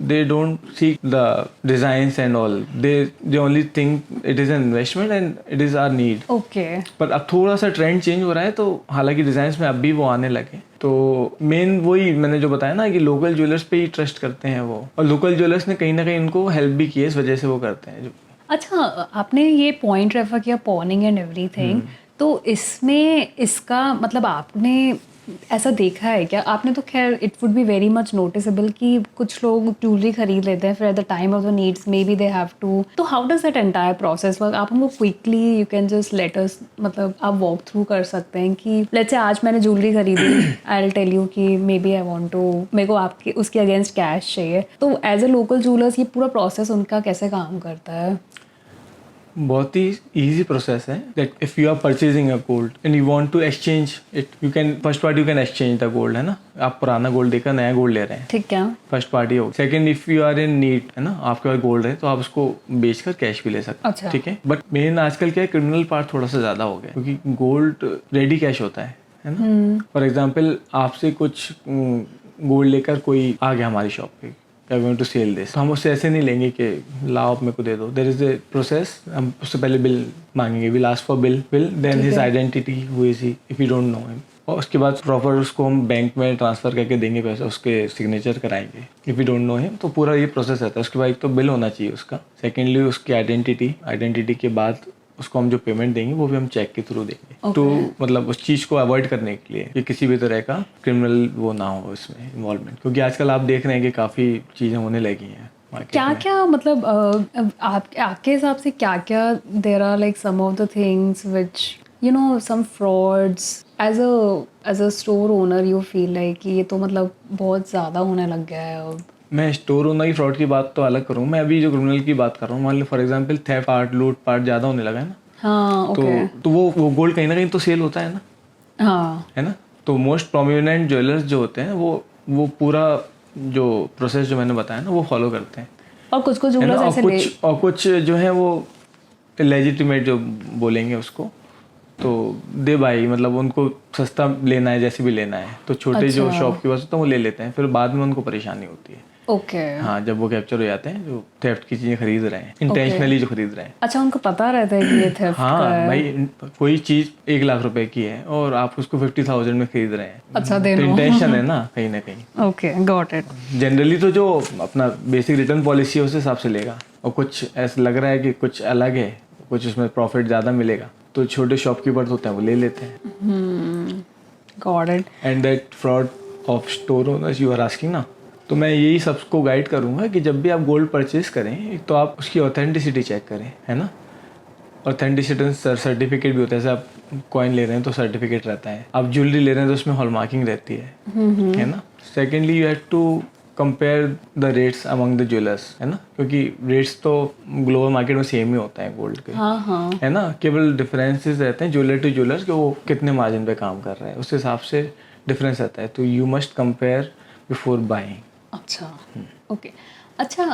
they don't seek the designs and all, they only think it is an investment and it is our need. Okay. पर अब थोड़ा सा ट्रेंड चेंज हो रहा है, तो हालांकि डिज़ाइंस में अब भी वो आने लगे। तो मेन वही मैंने जो बताया ना कि लोकल ज्वेलर्स पे ही ट्रस्ट करते हैं वो, और लोकल ज्वेलर्स ने कहीं ना कहीं उनको हेल्प भी की है, इस वजह से वो करते हैं। अच्छा, आपने ये पॉइंट रेफर किया पॉनिंग एंड एवरीथिंग, तो इसमें इसका मतलब आपने ऐसा देखा है क्या? आपने तो खैर it would be very much noticeable कि कुछ लोग ज्वेलरी खरीद लेते हैं, फिर at the time of the needs may be they have to, तो how does that entire process work? आप हमको quickly you can just let us मतलब आप वॉक थ्रू कर सकते हैं कि लेट्स से आज मैंने ज्वेलरी खरीदी, आई विल टेल यू कि may be I want to, मेरे को आपके उसके अगेंस्ट कैश चाहिए, तो एज अ लोकल ज्वेलर्स ये पूरा प्रोसेस उनका कैसे काम करता है? बहुत ही इजी प्रोसेस है that if you are purchasing a gold and you want to exchange it, you can first part you can exchange the gold, है ना। आप पुराना गोल्ड देकर नया गोल्ड ले रहे हैं, ठीक है। फर्स्ट पार्टी हो। Second, if you are in need, है ना, आपके पास गोल्ड है तो आप उसको बेचकर कैश भी ले सकते हैं। अच्छा। ठीक है, बट मेन आजकल क्या है, क्रिमिनल पार्ट थोड़ा सा ज्यादा हो गया, क्योंकि गोल्ड रेडी कैश होता है ना। फॉर एग्जाम्पल आपसे कुछ गोल्ड लेकर कोई आ गया हमारी शॉप पे, I want to sell this, तो हम उससे ऐसे नहीं लेंगे कि लाओ आप मेरे को दे दो। देयर इज ए प्रोसेस, हम उससे पहले बिल मांगेंगे, will ask for bill, then his identity, who is he, if you don't know him, और उसके बाद प्रॉपर उसको हम बैंक में ट्रांसफर करके देंगे पैसा, उसके सिग्नेचर कराएंगे। If you don't know him, तो पूरा ये प्रोसेस रहता है। उसके बाद एक तो बिल होना चाहिए उसका, सेकेंडली उसकी आइडेंटिटी के बाद उसको हम जो पेमेंट देंगे वो भी हम चेक के थ्रू देंगे। तो मतलब उस चीज़ को अवॉइड करने के लिए कि किसी भी तरह का क्रिमिनल वो ना हो इसमें इन्वॉल्वमेंट, क्योंकि आजकल आप देख रहे हैं कि काफ़ी चीज़ें होने लगी हैं market क्या में। क्या मतलब आपके हिसाब से क्या क्या there are like some of the things which you know some frauds as a store owner you feel like कि ये तो मतलब बहुत ज़्यादा होने लग गया है अब? मैं स्टोर ओनर की फ्रॉड की बात तो अलग करूँ, मैं अभी जो क्रिमिनल की बात कर रहा हूँ, मान लो फॉर एग्जांपल थेफ्ट पार्ट, लूट पार्ट ज़्यादा होने लगा है ना। हाँ, ओके। तो वो गोल्ड कहीं ना कहीं तो सेल होता है ना, हाँ, है ना। तो मोस्ट प्रोमिनेंट ज्वेलर्स जो होते हैं वो पूरा जो प्रोसेस जो मैंने बताया ना वो फॉलो करते हैं। और कुछ है ना, ज्वेलर्स और ऐसे कुछ जो है वो लेजिटिमेट जो बोलेंगे उसको, तो दे भाई मतलब उनको सस्ता लेना है जैसे भी लेना है, तो छोटे जो अच्छा। शॉपकीपर्स होते हैं वो ले लेते हैं, फिर बाद में उनको परेशानी होती है। ओके। हाँ, जब वो कैप्चर हो जाते हैं जो थेफ्ट की चीज़ें खरीद रहे हैं, इंटेंशनली जो खरीद रहे हैं। अच्छा, उनको पता रहता है कि ये थेफ्ट का हाँ है? भाई, कोई चीज़ 1 लाख रुपए की है और आप उसको 50,000 में खरीद रहे हैं, अच्छा, तो दे नो। इंटेंशन है ना कहीं ना कहीं। Okay, got it. जनरली तो जो अपना बेसिक रिटर्न पॉलिसी है उस हिसाब से लेगा, और कुछ ऐसा लग रहा है कि कुछ अलग है, कुछ उसमें प्रॉफिट ज़्यादा मिलेगा, तो छोटे शॉपकीपर होते हैं वो ले लेते हैं। Got it. And that fraud of store owners you are asking ना, तो मैं यही सबको गाइड करूंगा कि जब भी आप गोल्ड परचेज करें, एक तो आप उसकी ऑथेंटिसिटी चेक करें, है ना। ऑथेंटिसिटी सर्टिफिकेट भी होता है, जैसे आप कॉइन ले रहे हैं तो सर्टिफिकेट रहता है, आप ज्वेलरी ले रहे हैं तो उसमें हॉलमार्किंग रहती है ना। Secondly you have to compare the rates among the jewellers, है ना, क्योंकि रेट्स तो ग्लोबल मार्केट में सेम ही होता है गोल्ड के, हाँ हाँ, है ना। केवल डिफरेंसेस रहते हैं ज्वेलर टू ज्वेलर्स कि वो कितने मार्जिन पे काम कर रहे हैं, उस हिसाब से डिफरेंस रहता है। तो you must compare before buying. अच्छा, ओके। अच्छा,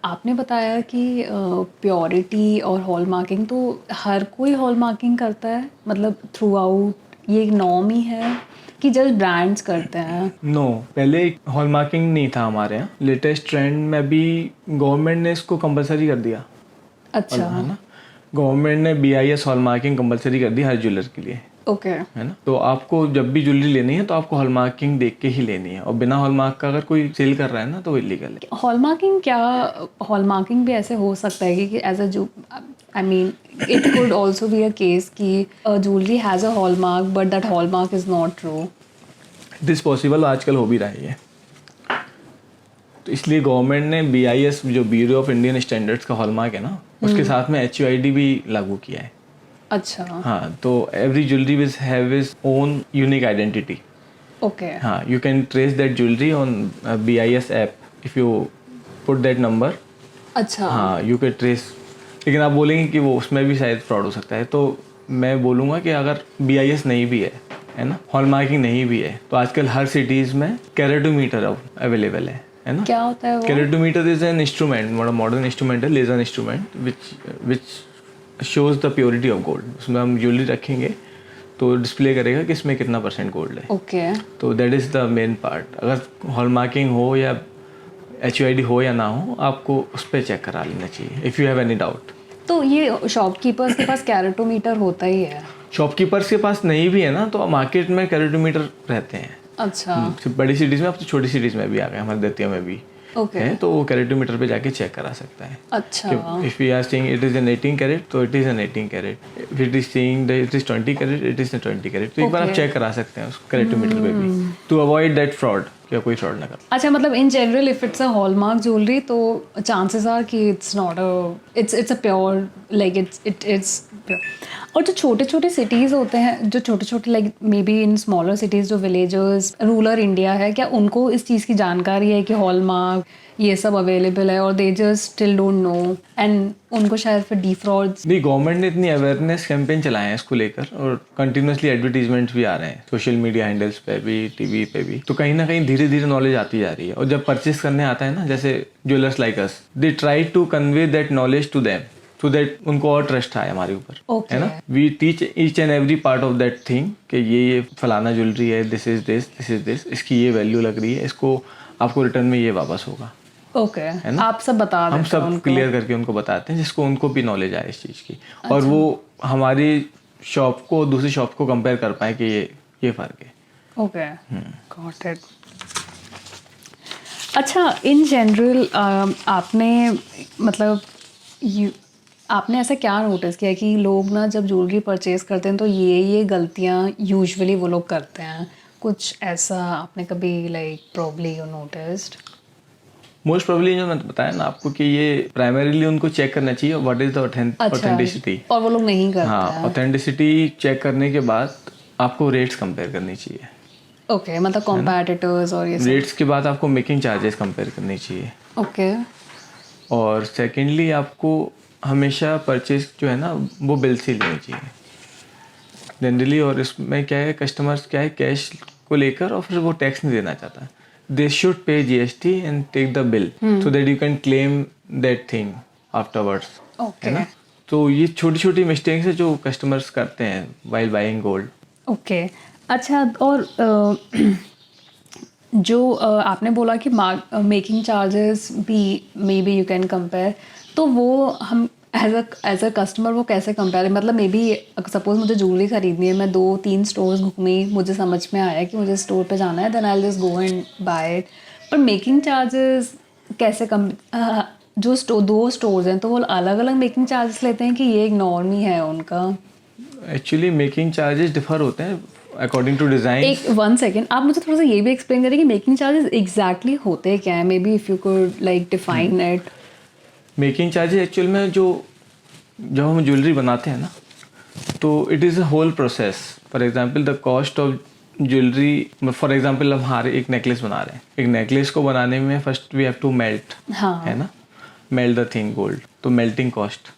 आपने बताया कि प्योरिटी और हॉल मार्किंग, तो हर कोई हॉल मार्किंग करता है मतलब थ्रू आउट, ये एक नॉर्म ही है कि जस्ट ब्रांड्स करते हैं? नो, पहले हॉलमार्किंग नहीं था हमारे यहाँ, लेटेस्ट ट्रेंड में अभी गवर्नमेंट ने इसको कंपलसरी कर दिया, अच्छा, है ना। गवर्नमेंट ने BIS हॉलमार्किंग कंपलसरी कर दी हर ज्वेलर के लिए, ओके। है ना। तो आपको जब भी ज्वेलरी लेनी है तो आपको हॉलमार्किंग देख के ही लेनी है, और बिना हॉलमार्क का अगर कोई सेल कर रहा है ना तो वो इलीगल है। हॉलमार्किंग क्या, हॉलमार्किंग भी ऐसे हो सकता है कि एज अ जो I mean it could also be a case कि jewellery has a hallmark but that hallmark is not true? This possible आजकल हो भी रहा है ये, तो इसलिए गवर्नमेंट ने BIS जो ब्यूरो ऑफ इंडियन स्टैंडर्ड्स का हॉलमार्क है ना, उसके साथ में HUID भी लागू किया है। अच्छा, हाँ, तो every jewellery will have is own unique identity. Okay, हाँ, you can trace that jewellery on BIS app, if you put that number अच्छा हाँ यू कैन ट्रेस, लेकिन आप बोलेंगे कि वो उसमें भी शायद फ्रॉड हो सकता है, तो मैं बोलूँगा कि अगर BIS नहीं भी है ना, हॉलमार्किंग नहीं भी है, तो आजकल हर सिटीज़ में कैरेटोमीटर अवेलेबल है ना। क्या होता है वो? Caratometer is an instrument, modern instrument है, laser instrument which shows the purity of gold. उसमें हम ज्वेलरी रखेंगे तो डिस्प्ले करेगा कि इसमें कितना % गोल्ड है। ओके तो that is the main part. अगर हॉलमार्किंग हो या HUID हो या ना हो, आपको उस पर चेक करा लेना चाहिए if you have any doubt. तो ये शॉपकीपर्स के पास कैरेटोमीटर होता ही है? शॉपकीपर्स के पास नहीं भी है ना, तो मार्केट में कैरेटोमीटर रहते हैं। अच्छा सिर्फ बड़ी सिटीज़ में, अब तो छोटी सिटीज़ में भी आ गए, हमारे दतिया में भी ओके है, तो वो कैरेटोमीटर पे जाके चेक करा सकता है। अच्छा if we are saying it is an 18 carat, तो it is an 18 carat. If it is saying that it is 20 carat, it is 20 carat. तो एक बार आप Okay. चेक करा सकते हैं उस कैरेटोमीटर पे भी, टू अवॉइड दैट फ्रॉड, क्या कोई फ्रॉड ना कर। अच्छा मतलब in general if it's a hallmark jewellery तो चांसेस आर कि it's not a it's a pure like it's और जो छोटे छोटे सिटीज़ होते हैं, जो छोटे छोटे like may be in smaller cities, जो विलेजर्स रूरल इंडिया है, क्या उनको इस चीज़ की जानकारी है कि हॉलमार्क ये सब अवेलेबल है, और they just still don't know and उनको शायद फिर डिफ्रॉड्स? नहीं, गवर्नमेंट ने इतनी अवेयरनेस कैंपेन चलाए हैं इसको लेकर, और कंटिन्यूसली एडवर्टीजमेंट्स भी आ रहे हैं सोशल मीडिया हैंडल्स पे भी, टीवी पे भी। तो कहीं ना कहीं धीरे धीरे नॉलेज आती जा रही है, और जब परचेस करने आता है ना, जैसे jewellers like us, they try to convey that knowledge to them, so that उनको और ट्रस्ट आए हमारे ऊपर, Okay. है ना। We teach each and every part of that thing कि ये फलाना ज्वेलरी है, दिस इज दिस, इसकी ये वैल्यू लग रही है, इसको आपको रिटर्न में ये वापस होगा। ओके आप सब बता हम देते सब हो उनको? क्लियर करके उनको बताते हैं, जिसको उनको भी नॉलेज आए इस चीज़ की, और वो हमारी शॉप को दूसरी शॉप को कंपेयर कर पाए कि ये फ़र्क है। Okay got it. अच्छा इन जनरल आपने मतलब आपने ऐसा क्या नोटिस किया कि लोग ना जब ज्वेलरी परचेज करते हैं तो ये गलतियाँ यूजुअली वो लोग करते हैं? कुछ ऐसा आपने कभी like probably you noticed? Most probably जो मैंने बताया ना आपको कि ये प्राइमरीली उनको चेक करना चाहिए व्हाट इज द ऑथेंटिसिटी। और वो लोग नहीं करते हाँ, हैं? ऑथेंटिसिटी चेक करने के बाद आपको रेट्स कंपेयर करनी चाहिए। ओके मतलब कॉम्पिटिटर्स और ये सब? रेट्स के बाद आपको मेकिंग चार्जेस कंपेयर करनी चाहिए। ओके और सेकेंडली आपको हमेशा परचेज जो है ना वो बिल से लेनी चाहिए जनरली। और इसमें क्या है, कस्टमर्स क्या है, कैश को लेकर और फिर वो टैक्स नहीं देना चाहता, they should pay GST and take the bill so that you can claim that thing afterwards, है ना। तो ये छोटी छोटी मिस्टेक्स है जो कस्टमर्स करते हैं वाइल बाइंग गोल्ड। ओके अच्छा और जो आपने बोला कि मेकिंग चार्जेस भी may be you can compare, तो वो हम एज अ कस्टमर वो कैसे कंपेयर, मतलब मे बी सपोज मुझे ज्वेलरी खरीदनी है, मैं 2-3 स्टोर्स घूमी, मुझे समझ में आया कि मुझे स्टोर पे जाना है, then I will just go and buy it, पर मेकिंग चार्जेस कैसे जो 2 स्टोर्स हैं तो वो अलग अलग मेकिंग चार्जेस लेते हैं कि ये एक नॉर्म ही है उनका? एक्चुअली मेकिंग चार्जेस डिफर होते हैं अकॉर्डिंग टू डिज़ाइन। एक 1 सेकेंड आप मुझे थोड़ा सा ये भी एक्सप्लेन करें कि मेकिंग चार्जेस एग्जैक्टली होते क्या है, may be if you could like define it. Making charges actual में जब हम ज्वेलरी बनाते हैं ना, तो it is a whole process. For example the cost of jewellery, for example हम हमारे एक नेकलेस बना रहे हैं, एक नेकलेस को बनाने में first we have to melt, हाँ है ना, मेल्ट द थिंग गोल्ड, तो melting cost.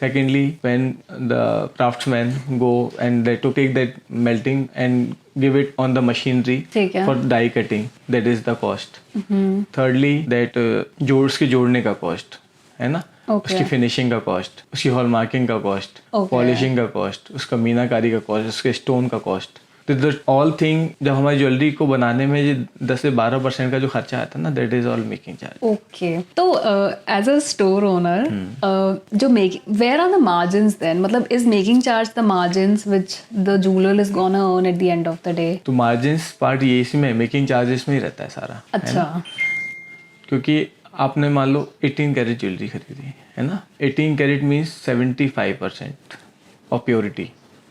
Secondly when the craftsman go and they to take that melting and give it on the machinery ठीक है। For die cutting, that is the cost. Thirdly that उसके जोड़ने का cost, है ना, Okay. उसकी finishing का cost, उसकी हॉलमार्किंग का कॉस्ट, Okay. पॉलिशिंग का कॉस्ट, उसका मीनाकारी का कॉस्ट, उसके स्टोन का कॉस्ट, तो ऑल थिंग जब हमारी ज्वेलरी को बनाने में जो 10 से 12% का जो खर्चा आता है ना, that is all making charge. Okay तो एज अ स्टोर ओनर जो where are the margins then, मतलब is making charge the margins which the jeweller is gonna earn at the end of the day? तो margins part ये इसी में making charges में ही रहता है सारा। अच्छा क्योंकि आपने मान लो 18 कैरेट ज्वेलरी खरीदी है ना, 18 carat means 75% of purity,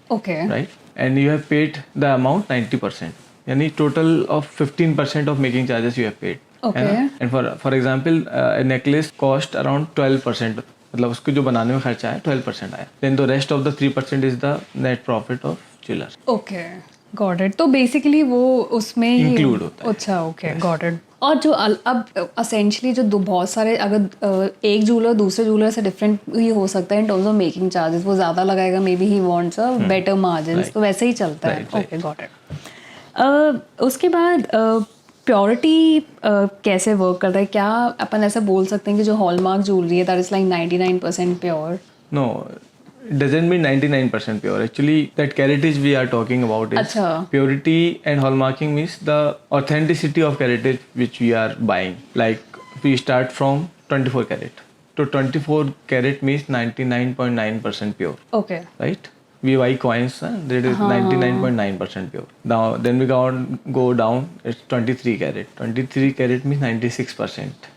okay right, and you have paid the amount 90%, यानी total of 15% of making charges you have paid, Okay. है ना। And for example necklace cost around 12%, मतलब उसको जो बनाने में खर्चा है 12% आया, then the rest of the 3% is the net profit of jeweller. Okay got it. तो बेसिकली वो उसमें ही Include होता है। अच्छा ओके गॉट इट। और जो अब असेंशली जो बहुत सारे अगर एक जूलर दूसरे जूलर से डिफरेंट ही हो सकता है इन टर्म्स ऑफ मेकिंग चार्जेस, वो ज़्यादा लगाएगा, may be he wants a better margin, तो वैसे ही चलता है। Okay, got it. उसके बाद प्योरिटी कैसे वर्क करता है? क्या अपन ऐसा बोल सकते हैं कि जो हॉलमार्क ज्वेलरी है that is like 99% pure? No, it doesn't mean 99% pure. Actually, that caratage we are talking about is Acha. purity, and hallmarking means the authenticity of caratage which we are buying. Like we start from 24 carat. So 24 carat means 99.9% pure. Okay. Right? We buy coins, that is 99.9% pure. Now then we go down, it's 23 carat. 23 carat means 96%.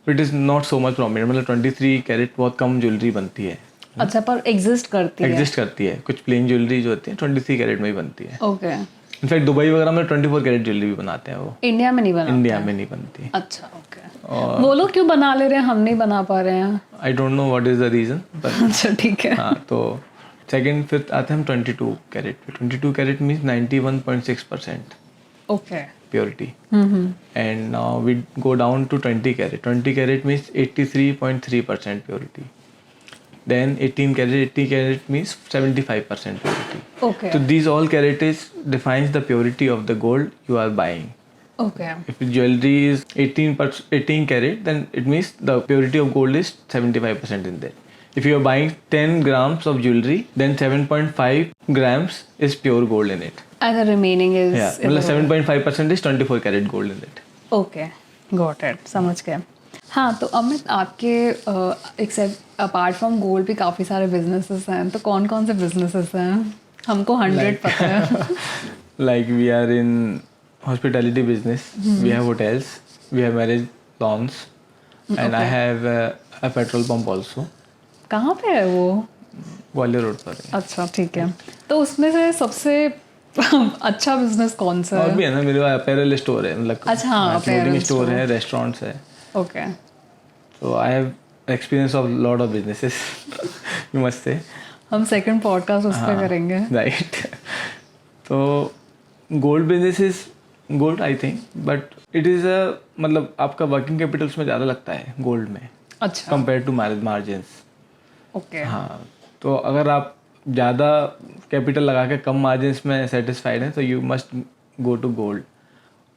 It is not so much prominent. मतलब 23 carat बहुत कम jewellery बनती है। अच्छा, पर exist करती है? Exist करती है, कुछ प्लेन ज्वेलरी जो होती है 23 कैरेट में ही बनती है। ओके। इनफैक्ट दुबई वगैरह में 24 कैरेट ज्वेलरी भी बनाते हैं वो। इंडिया में नहीं बनाते? इंडिया में नहीं बनती। अच्छा, ओके। वो लोग क्यों बना ले रहे हैं, हम नहीं बना पा रहे हैं? I don't know what is the reason, but अच्छा, ठीक है। हाँ, तो सेकंड फिर आते हैं हम 22 कैरेट पे। 22 carat means 91.6% okay purity. And now we go down to 20 carat. 20 carat means 83.3% purity. Then 18 carat, 80 carat means 75% purity. Okay. So these all caratage defines the purity of the gold you are buying. Okay. If the jewelry is 18 carat, then it means the purity of gold is 75% in there. If you are buying 10 grams of jewelry, then 7.5 grams is pure gold in it. And the remaining is? Yeah, मतलब 7.5% is 24 carat gold in it. Okay, got it, समझ गए। हाँ, तो अमित, आपके accept apart from gold भी काफ़ी सारे businesses हैं, तो कौन कौन से बिजनेसेस हैं? हमको 100 पता है। Like we are in hospitality business, we have hotels, we have marriage lawns, and I have a petrol pump also. कहाँ पे है वो? ग्वालियर रोड पर है। अच्छा, ठीक है। तो उसमें से सबसे अच्छा बिजनेस कौन सा है? और भी है ना, मेरे पास अपैरल स्टोर है, मतलब अच्छा, हाँ, क्लोथिंग स्टोर है, रेस्टोरेंट्स है। Okay. So I have experience of lot of businesses, you must say. हम सेकंड पॉडकास्ट उस पर करेंगे। राइट। तो gold business is good I think, but it is अ, मतलब आपका वर्किंग कैपिटल उसमें ज़्यादा लगता है गोल्ड में, अच्छा, कंपेयर टू मार्जिन्स। ओके। हाँ, तो अगर आप ज़्यादा कैपिटल लगा के कम मार्जिन्स में सेटिस्फाइड हैं तो you must go to gold.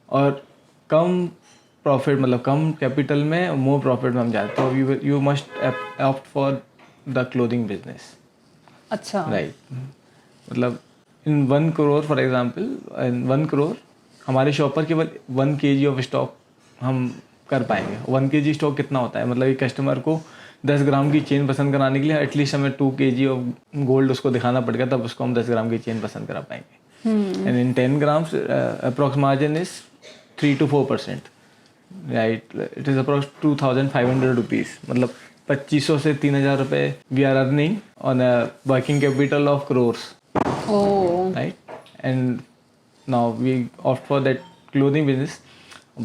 और कम प्रॉफिट, मतलब कम कैपिटल में मोर प्रॉफिट में हम जाते हैं, तो you must opt for the clothing business. अच्छा, राइट। मतलब इन 1 करोड़ फॉर एग्जांपल, इन 1 करोड़ हमारे शॉप पर केवल 1 kg ऑफ स्टॉक हम कर पाएंगे। 1 kg स्टॉक कितना होता है, मतलब एक कस्टमर को 10 ग्राम की चेन पसंद कराने के लिए एटलीस्ट हमें 2 kg ऑफ गोल्ड उसको दिखाना पड़ेगा, तब उसको हम 10 ग्राम की चेन पसंद करा पाएंगे। And in 10 grams approx margin is 3 to 4%। Right, it is approx 2500 rupees, मतलब 2500 से 3000 रुपये we are earning on a working capital of crores. Oh, right, and now we opt for that clothing business.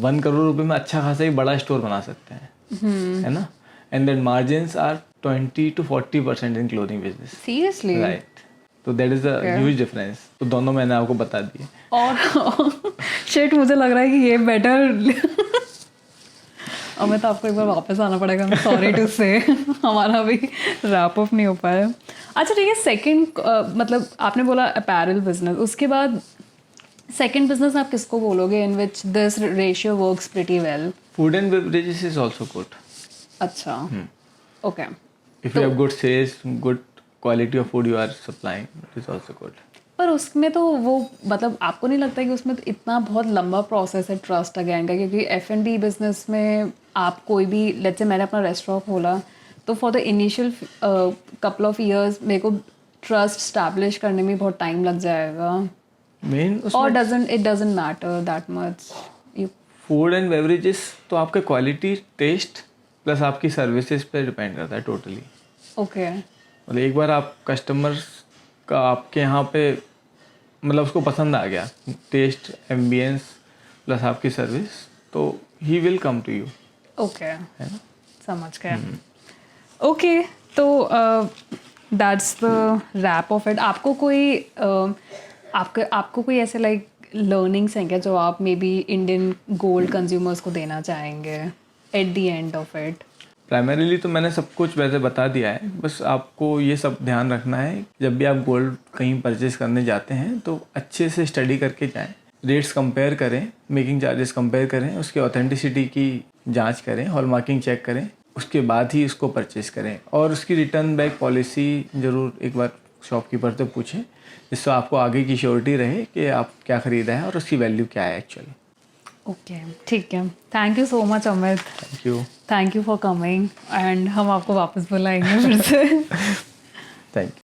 1 crore रुपए में अच्छा खासा एक बड़ा स्टोर बना सकते हैं, है ना। And then margins are 20 to 40% in clothing business. Seriously? Right, तो that is a huge difference. तो दोनों मैंने आपको बता दिए। और शिट, मुझे लग रहा है कि ये बेटर। अमित, तो आपको एक बार वापस आना पड़ेगा, मैं सॉरी टू से, हमारा अभी रैप अप नहीं हो पाया। अच्छा, ठीक है। सेकंड, मतलब आपने बोला अपैरल बिजनेस, उसके बाद सेकंड बिजनेस आप किसको बोलोगे in which this ratio works pretty well? Food and beverages is also good. अच्छा, okay. If you have good sales, good quality of food you are supplying, it is also good. पर उसमें तो वो, मतलब आपको नहीं लगता कि उसमें तो इतना बहुत लंबा प्रोसेस है ट्रस्ट अगेन का? क्योंकि F&B बिजनेस में आप कोई भी, लेट्स से मैंने अपना रेस्टोरेंट खोला, तो for the initial couple of years मेरे को ट्रस्ट स्टैब्लिश करने में बहुत टाइम लग जाएगा। मेन और it doesn't matter that much. You food and beverages तो आपके क्वालिटी, टेस्ट प्लस आपकी सर्विसेज पे डिपेंड करता है टोटली। ओके। मतलब एक बार आप कस्टमर्स का आपके यहाँ पे, मतलब उसको पसंद आ गया टेस्ट, एम्बियंस प्लस आपकी सर्विस, तो he will come to you. Okay, समझ गए। ओके, तो that's the wrap of it. आपको कोई आपको कोई ऐसे लाइक लर्निंग्स हैं क्या जो आप may be Indian gold consumers को देना चाहेंगे eight the end of it? Primarily तो मैंने सब कुछ वैसे बता दिया है, बस आपको ये सब ध्यान रखना है जब भी आप गोल्ड कहीं परचेज़ करने जाते हैं तो अच्छे से स्टडी करके जाएं, रेट्स कंपेयर करें, मेकिंग चार्जेस कंपेयर करें, उसके ऑथेंटिसिटी की जांच करें, हॉलमार्किंग चेक करें, उसके बाद ही इसको परचेज़ करें। और उसकी रिटर्न बैक पॉलिसी ज़रूर एक बार शॉपकीपर से पूछें, जिससे आपको आगे की श्योरिटी रहे कि आप क्या ख़रीदा है और उसकी वैल्यू क्या है एक्चुअली। ओके, ठीक है। Thank you so much Amit, thank you for coming, and हम आपको वापस बुलाएंगे फिर से। Thank you.